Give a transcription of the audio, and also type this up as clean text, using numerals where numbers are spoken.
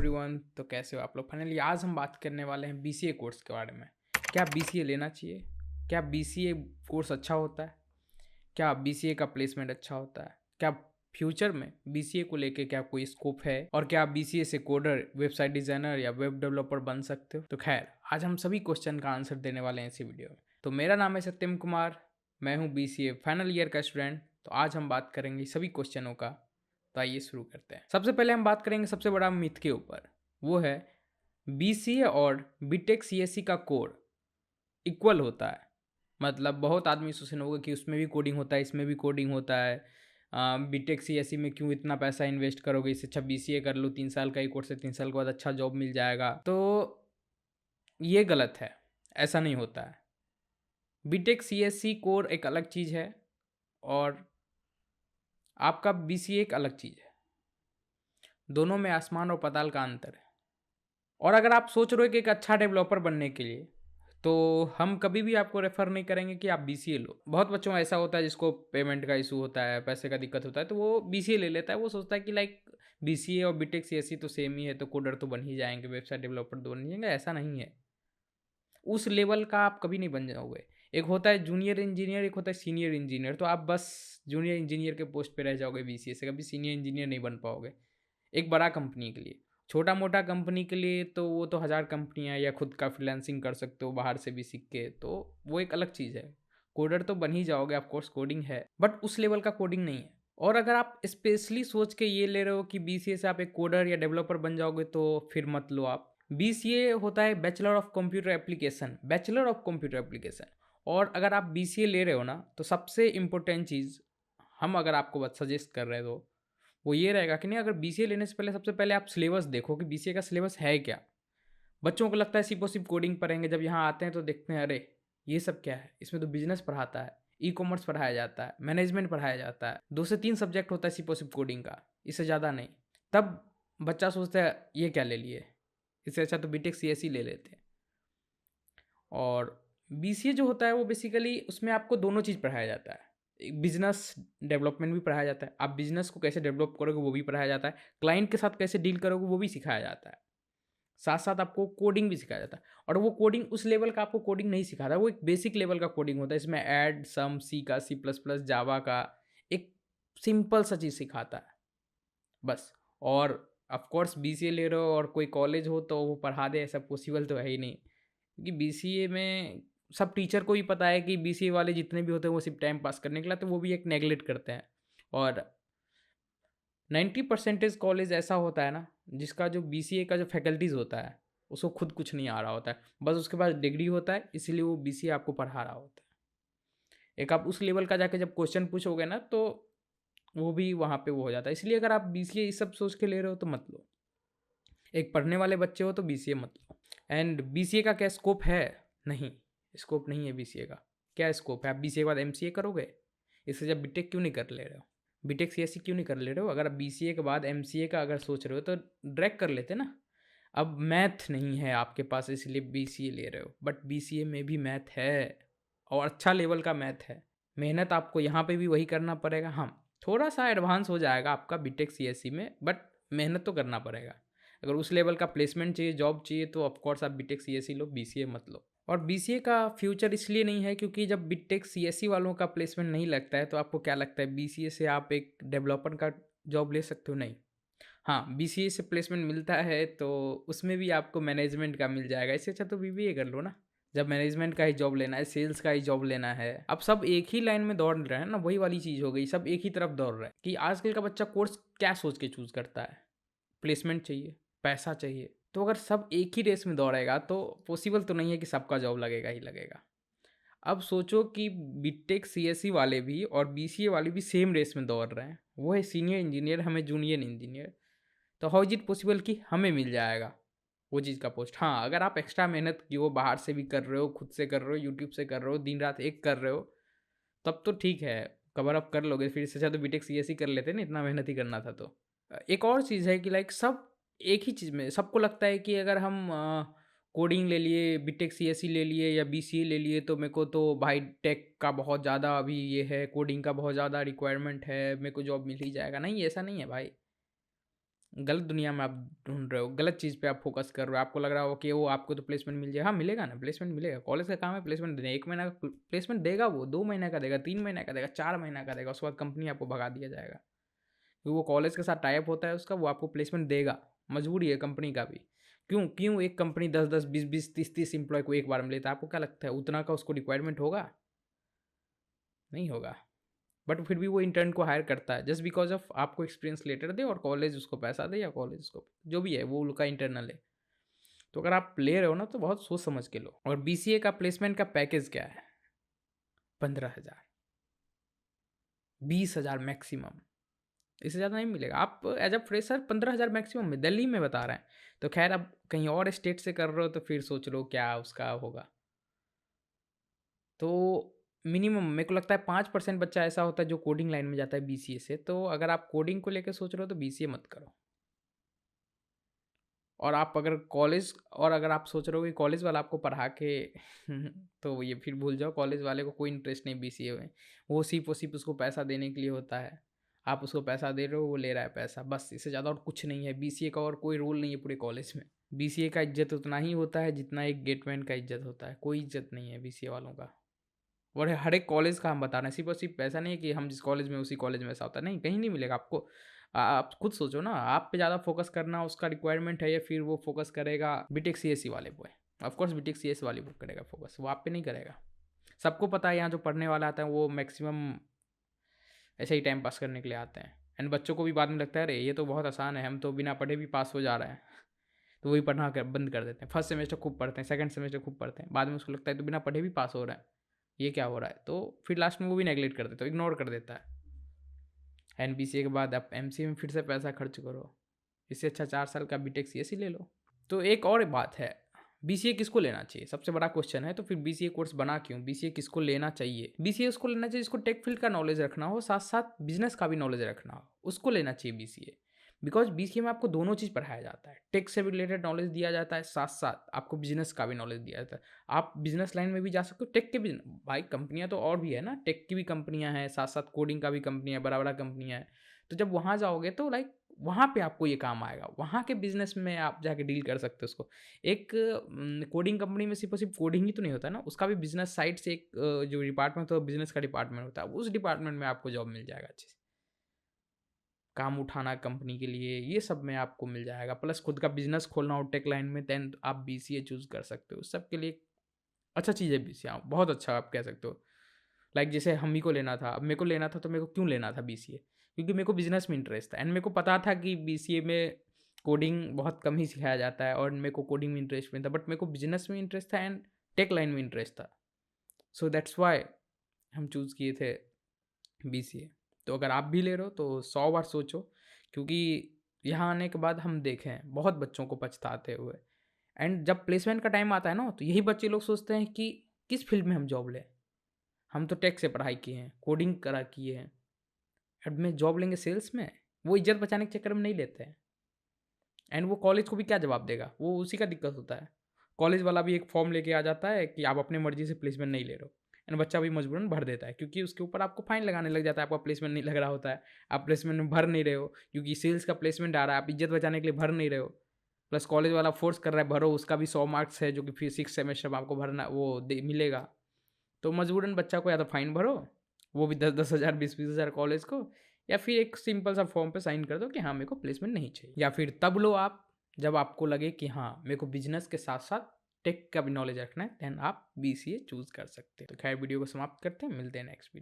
Everyone. तो कैसे हो आप लोग? फाइनली आज हम बात करने वाले हैं बीसीए कोर्स के बारे में। क्या बीसीए लेना चाहिए? क्या बीसीए कोर्स अच्छा होता है? क्या बीसीए का प्लेसमेंट अच्छा होता है? क्या फ्यूचर में बीसीए को लेके क्या कोई स्कोप है? और क्या आप बीसीए से कोडर, वेबसाइट डिज़ाइनर या वेब डेवलपर बन सकते हो? तो खैर, आज हम सभी क्वेश्चन का आंसर देने वाले हैं इसी वीडियो में। तो मेरा नाम है सत्यम कुमार, मैं हूँ बीसीए फाइनल ईयर का स्टूडेंट। तो आज हम बात करेंगे सभी क्वेश्चनों का। तो आइए शुरू करते हैं। सबसे पहले हम बात करेंगे सबसे बड़ा मिथ के ऊपर। वो है बीसीए और बीटेक सीएससी का कोड इक्वल होता है। मतलब बहुत आदमी सोचने होगा कि उसमें भी कोडिंग होता है, इसमें भी कोडिंग होता है। बीटेक सीएससी में क्यों इतना पैसा इन्वेस्ट करोगे? इससे अच्छा बीसीए कर लो, 3 साल का ही कोर्स है, 3 साल के बाद अच्छा जॉब मिल जाएगा। तो ये गलत है, ऐसा नहीं होता है। बीटेक सीएससी कोर एक अलग चीज़ है और आपका बीसीए एक अलग चीज़ है। दोनों में आसमान और पाताल का अंतर है। और अगर आप सोच रहे हो कि एक अच्छा डेवलपर बनने के लिए, तो हम कभी भी आपको रेफर नहीं करेंगे कि आप बीसीए लो। बहुत बच्चों में ऐसा होता है जिसको पेमेंट का इशू होता है, पैसे का दिक्कत होता है, तो वो बीसीए ले लेता है। वो सोचता है कि लाइक बीसीए और बीटेक सीएससी तो सेम ही है, तो कोडर तो बन ही जाएंगे, वेबसाइट डेवलपर तो बन ही जाएंगे। ऐसा नहीं है। उस लेवल का आप कभी नहीं बन जाओगे। एक होता है जूनियर इंजीनियर, एक होता है सीनियर इंजीनियर। तो आप बस जूनियर इंजीनियर के पोस्ट पे रह जाओगे बीसीए से, कभी सीनियर इंजीनियर नहीं बन पाओगे। एक बड़ा कंपनी के लिए, छोटा मोटा कंपनी के लिए तो वो तो 1000 कंपनियाँ, या खुद का फ्रीलांसिंग कर सकते हो बाहर से भी सीख के, तो वो एक अलग चीज़ है। कोडर तो बन ही जाओगे, ऑफ कोर्स कोडिंग है, बट उस लेवल का कोडिंग नहीं है। और अगर आप स्पेशली सोच के ये ले रहे हो कि बीसीए से आप एक कोडर या डेवलपर बन जाओगे, तो फिर मत लो आप। बीसीए होता है bachelor of computer application, bachelor of computer application. और अगर आप बीसीए ले रहे हो ना, तो सबसे इम्पोर्टेंट चीज़ हम अगर आपको बस सजेस्ट कर रहे हो वो ये रहेगा कि नहीं, अगर बीसीए लेने से पहले सबसे पहले आप सिलेबस देखो कि बीसीए का सिलेबस है क्या। बच्चों को लगता है सिर्फ और सिर्फ कोडिंग पढ़ेंगे, जब यहाँ आते हैं तो देखते हैं अरे ये सब क्या है, इसमें तो बिजनेस पढ़ाता है, ई कॉमर्स पढ़ाया जाता है, मैनेजमेंट पढ़ाया जाता है, 2 से 3 सब्जेक्ट होता है सिर्फ और सिर्फ कोडिंग का, इससे ज़्यादा नहीं। तब बच्चा सोचता है ये क्या ले लिए, इससे अच्छा तो बीटेक सीएससी ले लेते। और बीसीए जो होता है वो बेसिकली उसमें आपको दोनों चीज़ पढ़ाया जाता है। बिजनेस डेवलपमेंट भी पढ़ाया जाता है, आप बिजनेस को कैसे डेवलप करोगे वो भी पढ़ाया जाता है, क्लाइंट के साथ कैसे डील करोगे वो भी सिखाया जाता है। साथ साथ आपको कोडिंग भी सिखाया जाता है। और वो कोडिंग उस लेवल का आपको कोडिंग नहीं सिखाता, वो एक बेसिक लेवल का कोडिंग होता है। इसमें ऐड, सम, सी का, सी प्लस प्लस, जावा का एक सिंपल सा चीज़ सिखाता है बस। और ऑफ कोर्स बीसीए ले रहे हो और कोई कॉलेज हो तो वो पढ़ा दे, ऐसा पॉसिबल तो है ही नहीं। क्योंकि बीसीए में सब टीचर को भी पता है कि बीसीए वाले जितने भी होते हैं वो सिर्फ टाइम पास करने के लिए, तो वो भी एक नेगलेक्ट करते हैं। और 90% कॉलेज ऐसा होता है ना, जिसका जो बीसीए का जो फैकल्टीज़ होता है उसको खुद कुछ नहीं आ रहा होता है, बस उसके पास डिग्री होता है, इसीलिए वो बीसीए आपको पढ़ा रहा होता है। एक आप उस लेवल का जाके जब क्वेश्चन पूछोगे ना, तो वो भी वहाँ पे वो हो जाता है। इसलिए अगर आप बीसीए इस सब सोच के ले रहे हो तो मत लो। एक पढ़ने वाले बच्चे हो तो बीसीए मत लो। एंड बीसीए का क्या स्कोप है? नहीं, स्कोप नहीं है बीसीए का। क्या स्कोप है? आप बीसीए के बाद एमसीए करोगे? इससे जब बीटेक क्यों नहीं कर ले रहे हो? बीटेक सीएससी क्यों नहीं कर ले रहे हो? अगर आप बीसीए के बाद एमसीए का अगर सोच रहे हो तो डायरेक्ट कर लेते ना। अब मैथ नहीं है आपके पास इसलिए बीसीए ले रहे हो, बट बीसीए में भी मैथ है और अच्छा लेवल का मैथ है। मेहनत आपको यहाँ पे भी वही करना पड़ेगा। हाँ, थोड़ा सा एडवांस हो जाएगा आपका बीटेक सीएससी में, बट मेहनत तो करना पड़ेगा। अगर उस लेवल का प्लेसमेंट चाहिए, जॉब चाहिए, तो ऑफकोर्स आप बीटेक सीएससी लो, बीसीए मत लो। और बीसीए का फ्यूचर इसलिए नहीं है क्योंकि जब बीटेक सीएससी वालों का प्लेसमेंट नहीं लगता है, तो आपको क्या लगता है बीसीए से आप एक डेवलपर का जॉब ले सकते हो? नहीं। हाँ, बीसीए से प्लेसमेंट मिलता है तो उसमें भी आपको मैनेजमेंट का मिल जाएगा। इससे अच्छा तो बीबीए कर लो ना। जब मैनेजमेंट का ही जॉब लेना है, सेल्स का ही जॉब लेना है, अब सब एक ही लाइन में दौड़ रहे हैं ना, वही वाली चीज़ हो गई, सब एक ही तरफ दौड़ रहे हैं। कि आजकल का बच्चा कोर्स क्या सोच के चूज़ करता है? प्लेसमेंट चाहिए, पैसा चाहिए। तो अगर सब एक ही रेस में दौड़ेगा तो पॉसिबल तो नहीं है कि सबका जॉब लगेगा ही लगेगा। अब सोचो कि बीटेक सीएससी वाले भी और बीसीए वाले भी सेम रेस में दौड़ रहे हैं। वो है सीनियर इंजीनियर, हमें जूनियर इंजीनियर। तो हाउ इज इट पॉसिबल कि हमें मिल जाएगा वो चीज़ का पोस्ट? हाँ, अगर आप एक्स्ट्रा मेहनत की हो, बाहर से भी कर रहे हो, खुद से कर रहे हो, यूट्यूब से कर रहे हो, दिन रात एक कर रहे हो, तब तो ठीक है, कवर अप कर लोगे। फिर इससे अच्छा तो बीटेक सीएससी कर लेते ना, इतना मेहनत ही करना था तो। एक और चीज़ है कि लाइक सब एक ही चीज़ में, सबको लगता है कि अगर हम कोडिंग ले लिए, बीटेक सीएससी ले लिए या बीसीए ले लिए, तो मेरे को तो भाई टेक का बहुत ज़्यादा अभी ये है, कोडिंग का बहुत ज़्यादा रिक्वायरमेंट है, मेरे को जॉब मिल ही जाएगा। नहीं, ऐसा नहीं है भाई। गलत दुनिया में आप ढूंढ रहे हो, गलत चीज़ पे आप फोकस कर रहे हो। आपको लग रहा हो कि वो आपको तो प्लेसमेंट मिल जाएगा। हाँ, मिलेगा ना, प्लेसमेंट मिलेगा। कॉलेज का काम है प्लेसमेंट देना। 1 महीना का प्लेसमेंट देगा वो, 2 महीने का देगा, 3 महीने का देगा, 4 महीना का देगा। उसके बाद कंपनी आपको भगा दिया जाएगा। क्योंकि वो कॉलेज के साथ टाई अप होता है उसका, वो आपको प्लेसमेंट देगा। मजबूरी है कंपनी का भी। क्यों क्यों एक कंपनी 10-10, 20-20, 30-30 एम्प्लॉय को एक बार में लेता है? आपको क्या लगता है उतना का उसको रिक्वायरमेंट होगा? नहीं होगा। बट फिर भी वो इंटर्न को हायर करता है जस्ट बिकॉज ऑफ आपको एक्सपीरियंस लेटर दे और कॉलेज उसको पैसा दे, या कॉलेज उसको जो भी है वो उनका इंटरनल है। तो अगर आप ले रहे हो ना तो बहुत सोच समझ के लो। और बीसीए का प्लेसमेंट का पैकेज क्या है? 15,000, 20,000 मैक्सिमम। इससे ज़्यादा नहीं मिलेगा। आप एज अ फ्रेशर 15,000 मैक्सिमम में, दिल्ली में बता रहे हैं। तो खैर अब कहीं और स्टेट से कर रहे हो तो फिर सोच लो क्या उसका होगा। तो मिनिमम मेरे को लगता है 5% बच्चा ऐसा होता है जो कोडिंग लाइन में जाता है बीसीए से। तो अगर आप कोडिंग को लेकर सोच रहे हो तो बीसीए मत करो। और आप अगर कॉलेज, और अगर आप सोच रहे हो कि कॉलेज वाला आपको पढ़ा के तो ये फिर भूल जाओ। कॉलेज वाले को कोई इंटरेस्ट नहीं बीसीए में। वो सिर्फ उसको पैसा देने के लिए होता है। आप उसको पैसा दे रहे हो, वो ले रहा है पैसा, बस। इससे ज़्यादा और कुछ नहीं है बीसीए का, और कोई रोल नहीं है पूरे कॉलेज में। बीसीए का इज्जत उतना ही होता है जितना एक गेटमैन का इज्जत होता है। कोई इज्जत नहीं है बीसीए वालों का। और हर एक कॉलेज का हम बता रहे हैं, सिर्फ और सिर्फ ऐसा नहीं है कि हम जिस कॉलेज में उसी कॉलेज में ऐसा होता है। नहीं, कहीं नहीं मिलेगा आपको। आप खुद सोचो ना, आप पे ज़्यादा फोकस करना उसका रिक्वायरमेंट है, या फिर वो फोकस करेगा बीटेक सीएससी वाले पे? ऑफकोर्स बीटेक सीएससी वाले पे करेगा फोकस, वो आप पे नहीं करेगा। सबको पता है यहाँ जो पढ़ने वाला आता है वो मैक्सिमम ऐसे ही टाइम पास करने के लिए आते हैं। एंड बच्चों को भी बाद में लगता है अरे ये तो बहुत आसान है, हम तो बिना पढ़े भी पास हो जा रहे हैं। तो वही पढ़ना बंद कर देते हैं। फर्स्ट सेमेस्टर खूब पढ़ते हैं, सेकंड सेमेस्टर खूब पढ़ते हैं, बाद में उसको लगता है तो बिना पढ़े भी पास हो रहा है, ये क्या हो रहा है? तो फिर लास्ट में वो भी नेगलेक्ट कर देता है, इग्नोर कर देता है। एनबीसीए के बाद आप एमसीए में फिर से पैसा खर्च करो। इससे अच्छा 4 साल का बीटेक सीएससी ले लो। तो एक और बात है, बीसीए किसको लेना चाहिए? सबसे बड़ा क्वेश्चन है। तो फिर बीसीए कोर्स बना क्यों? बीसीए किसको लेना चाहिए? बीसीए उसको लेना चाहिए जिसको टेक फील्ड का नॉलेज रखना हो, साथ साथ बिजनेस का भी नॉलेज रखना हो, उसको लेना चाहिए बीसीए। बिकॉज बीसीए में आपको दोनों चीज़ पढ़ाया जाता है। टेक से भी रिलेटेड नॉलेज दिया जाता है, साथ साथ आपको बिजनेस का भी नॉलेज दिया जाता है। आप बिजनेस लाइन में भी जा सकते हो, टेक के भी। भाई कंपनियां तो और भी है ना, टेक की भी कंपनियां हैं, साथ साथ कोडिंग का भी कंपनियां, बड़ा बड़ा कंपनियां हैं। तो जब वहाँ जाओगे तो लाइक वहाँ पे आपको ये काम आएगा, वहाँ के बिजनेस में आप जाके डील कर सकते हो उसको। एक कोडिंग कंपनी में सिर्फ और सिर्फ कोडिंग ही तो नहीं होता ना, उसका भी बिजनेस साइड से एक जो डिपार्टमेंट होता है बिजनेस का डिपार्टमेंट होता है, उस डिपार्टमेंट में आपको जॉब मिल जाएगा अच्छे से। काम उठाना कंपनी के लिए, ये सब में आपको मिल जाएगा। प्लस खुद का बिजनेस खोलना हो टेक लाइन में, देन आप बीसीए चूज कर सकते हो। सब के लिए अच्छा चीज़ है बीसीए, हाँ बहुत अच्छा आप कह सकते हो। लाइक जैसे हम ही को लेना था, अब मेरे को लेना था तो मेरे को क्यों लेना था बीसीए? क्योंकि मेरे को बिजनेस में इंटरेस्ट था, एंड मेरे को पता था कि बीसीए में कोडिंग बहुत कम ही सिखाया जाता है, और मेरे को कोडिंग में इंटरेस्ट नहीं था। बट मेरे को बिजनेस में इंटरेस्ट था एंड टेक लाइन में इंटरेस्ट था। सो दैट्स वाई हम चूज़ किए थे बीसीए। तो अगर आप भी ले रहे हो तो 100 बार सोचो। क्योंकि यहाँ आने के बाद हम देखें बहुत बच्चों को पछताते हुए। एंड जब प्लेसमेंट का टाइम आता है ना, तो यही बच्चे लोग सोचते हैं कि किस फील्ड में हम जॉब लें। हम तो टेक से पढ़ाई किए हैं, कोडिंग करा किए हैं, अब में जॉब लेंगे सेल्स में? वो इज्जत बचाने के चक्कर में नहीं लेते हैं। एंड वो कॉलेज को भी क्या जवाब देगा? वो उसी का दिक्कत होता है। कॉलेज वाला भी एक फॉर्म लेके आ जाता है कि आप अपनी मर्जी से प्लेसमेंट नहीं ले रहे हो, एंड बच्चा भी मजबूरन भर देता है, क्योंकि उसके ऊपर आपको फाइन लगाने लग जाता है। आपका प्लेसमेंट नहीं लग रहा होता है, आप प्लेसमेंट में भर नहीं रहे हो, क्योंकि सेल्स का प्लेसमेंट आ रहा है, आप इज्जत बचाने के लिए भर नहीं रहे हो। प्लस कॉलेज वाला फोर्स कर रहा है भरो, उसका भी 100 मार्क्स है जो कि फिर 6 सेमेस्टर में आपको भरना वो मिलेगा। तो मजबूरन बच्चा को या तो फाइन भरो, वो भी 10-10 हज़ार, 20-20 हज़ार कॉलेज को, या फिर एक सिंपल सा फॉर्म पे साइन कर दो कि हाँ मेरे को प्लेसमेंट नहीं चाहिए। या फिर तब लो आप जब आपको लगे कि हाँ मेरे को बिजनेस के साथ साथ टेक का भी नॉलेज रखना है, देन आप बीसीए चूज कर सकते हैं। तो खैर वीडियो को समाप्त करते हैं, मिलते हैं नेक्स्ट वीडियो।